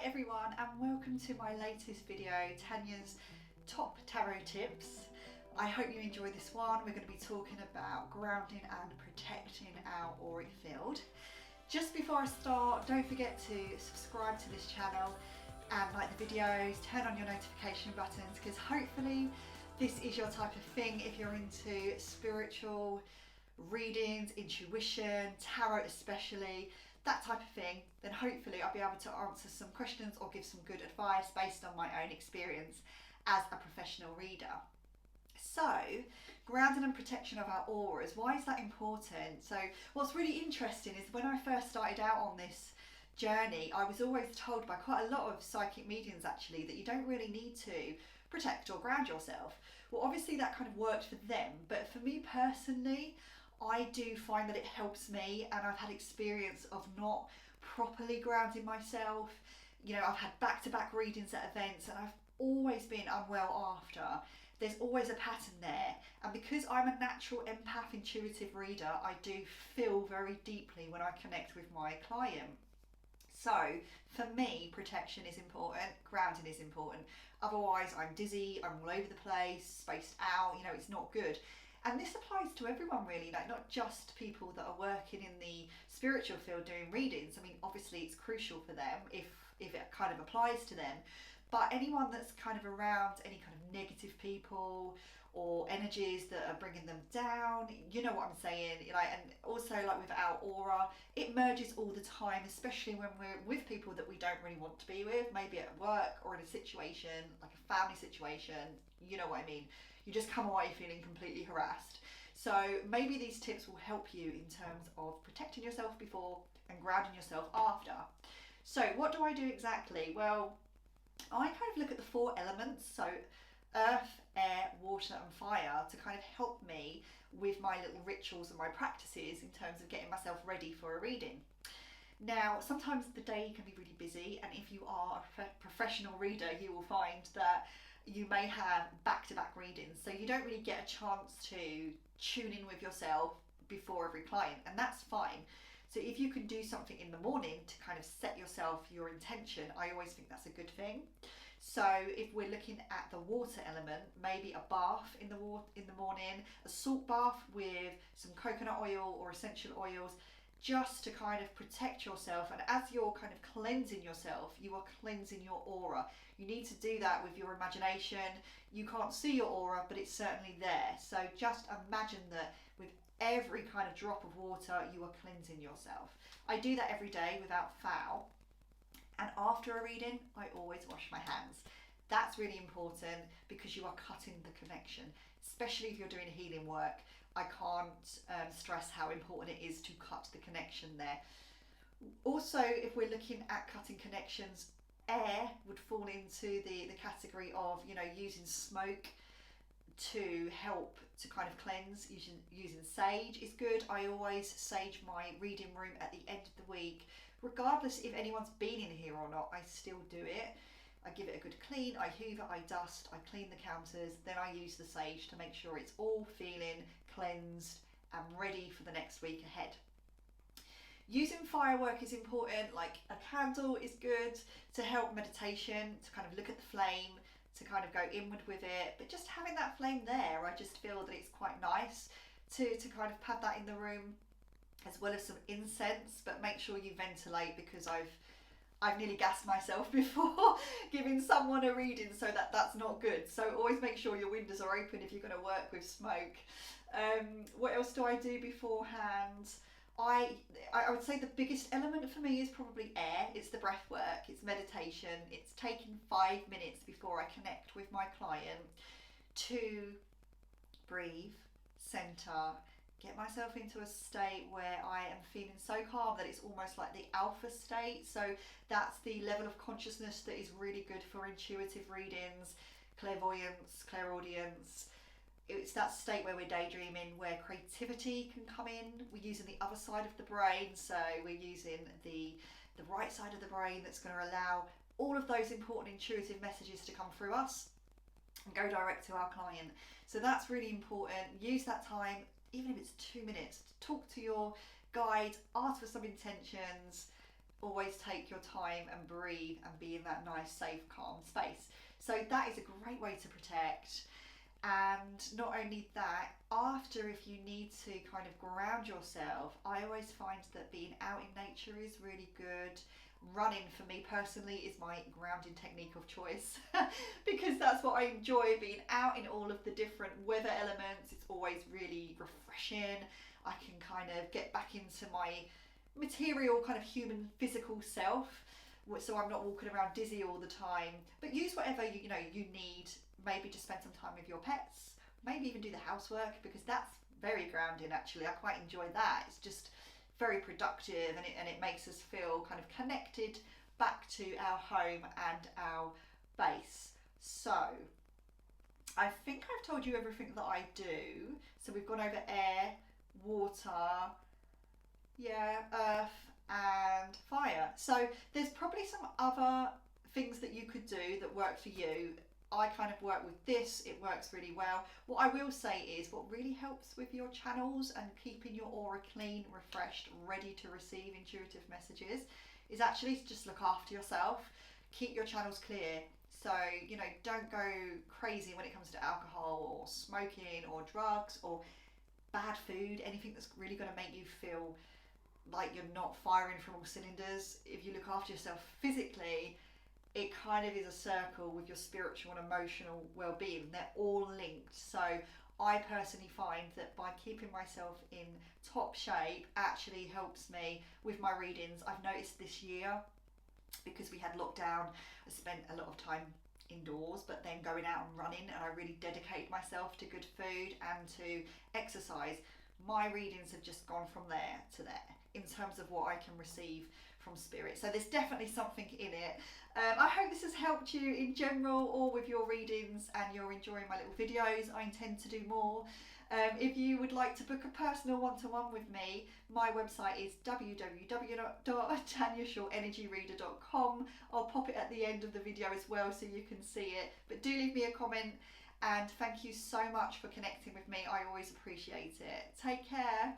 everyone, and welcome to my latest video, Tanya's top tarot tips. I hope you enjoy this one. We're going to be talking about grounding and protecting our auric field. Just before I start, don't forget to subscribe to this channel and like the videos, turn on your notification buttons, because hopefully this is your type of thing. If you're into spiritual readings, intuition, tarot especially, that type of thing, then hopefully I'll be able to answer some questions or give some good advice based on my own experience as a professional reader. So, grounding and protection of our auras, why is that important? So what's really interesting is when I first started out on this journey, I was always told by quite a lot of psychic mediums actually that you don't really need to protect or ground yourself. Well, obviously that kind of worked for them, but for me personally, I do find that it helps me, and I've had experience of not properly grounding myself. You know, I've had back-to-back readings at events and I've always been unwell after. There's always a pattern there, and because I'm a natural empath intuitive reader, I do feel very deeply when I connect with my client. So for me, protection is important, grounding is important. Otherwise I'm dizzy, I'm all over the place, spaced out, you know, it's not good. And this applies to everyone really, like not just people that are working in the spiritual field doing readings. I mean, obviously it's crucial for them if it kind of applies to them, but anyone that's kind of around any kind of negative people or energies that are bringing them down, you know what I'm saying, like, and also like with our aura, it merges all the time, especially when we're with people that we don't really want to be with, maybe at work or in a situation like a family situation, you know what I mean. You just come away feeling completely harassed. So maybe these tips will help you in terms of protecting yourself before and grounding yourself after. So what do I do exactly? Well, I kind of look at the four elements, so earth, air, water and fire, to kind of help me with my little rituals and my practices in terms of getting myself ready for a reading. Now, sometimes the day can be really busy, and if you are a professional reader, you will find that you may have back-to-back readings, so you don't really get a chance to tune in with yourself before every client, and that's fine. So if you can do something in the morning to kind of set yourself your intention, I always think that's a good thing. So if we're looking at the water element, maybe a bath in the morning, a salt bath with some coconut oil or essential oils, just to kind of protect yourself. And as you're kind of cleansing yourself, you are cleansing your aura. You need to do that with your imagination. You can't see your aura, but it's certainly there. So just imagine that with every kind of drop of water, you are cleansing yourself. I do that every day without fail. And after a reading, I always wash my hands. That's really important because you are cutting the connection, especially if you're doing healing work. I can't stress how important it is to cut the connection there. Also, if we're looking at cutting connections, air would fall into the category of, you know, using smoke to help to kind of cleanse. Using sage is good. I always sage my reading room at the end of the week. Regardless if anyone's been in here or not, I still do it. I give it a good clean, I hoover, I dust, I clean the counters, then I use the sage to make sure it's all feeling cleansed and ready for the next week ahead. Using firework is important, like a candle is good to help meditation, to kind of look at the flame, to kind of go inward with it, but just having that flame there, I just feel that it's quite nice to kind of have that in the room, as well as some incense, but make sure you ventilate, because I've nearly gassed myself before giving someone a reading, so that's not good. So always make sure your windows are open if you're going to work with smoke. What else do I do beforehand? I would say the biggest element for me is probably air. It's the breath work, it's meditation, it's taking 5 minutes before I connect with my client to breathe, center, get myself into a state where I am feeling so calm that it's almost like the alpha state. So that's the level of consciousness that is really good for intuitive readings, clairvoyance, clairaudience. It's that state where we're daydreaming, where creativity can come in. We're using the other side of the brain, so we're using the right side of the brain that's going to allow all of those important intuitive messages to come through us and go direct to our client. So that's really important. Use that time, even if it's 2 minutes, to talk to your guide, ask for some intentions, always take your time and breathe and be in that nice, safe, calm space. So that is a great way to protect. And not only that, after, if you need to kind of ground yourself, I always find that being out in nature is really good. Running for me personally is my grounding technique of choice because that's what I enjoy, being out in all of the different weather elements. It's always really refreshing. I can kind of get back into my material kind of human physical self, so I'm not walking around dizzy all the time. But use whatever you need. Maybe just spend some time with your pets, maybe even do the housework, because that's very grounding actually. I quite enjoy that. It's just very productive, and it makes us feel kind of connected back to our home and our base. So I think I've told you everything that I do. So we've gone over air, water, earth and fire. So there's probably some other things that you could do that work for you. I kind of work with this, it works really well. What I will say is, what really helps with your channels and keeping your aura clean, refreshed, ready to receive intuitive messages is actually to just look after yourself. Keep your channels clear. So, don't go crazy when it comes to alcohol or smoking or drugs or bad food, anything that's really going to make you feel like you're not firing from all cylinders. If you look after yourself physically, it kind of is a circle with your spiritual and emotional well-being. They're all linked. So I personally find that by keeping myself in top shape actually helps me with my readings. I've noticed this year, because we had lockdown, I spent a lot of time indoors, but then going out and running, and I really dedicated myself to good food and to exercise. My readings have just gone from there to there in terms of what I can receive from spirit. So there's definitely something in it. I hope this has helped you in general or with your readings and you're enjoying my little videos. I intend to do more. If you would like to book a personal one-to-one with me, my website is www.tanyashawenergyreader.com. I'll pop it at the end of the video as well so you can see it. But do leave me a comment, and thank you so much for connecting with me. I always appreciate it. Take care.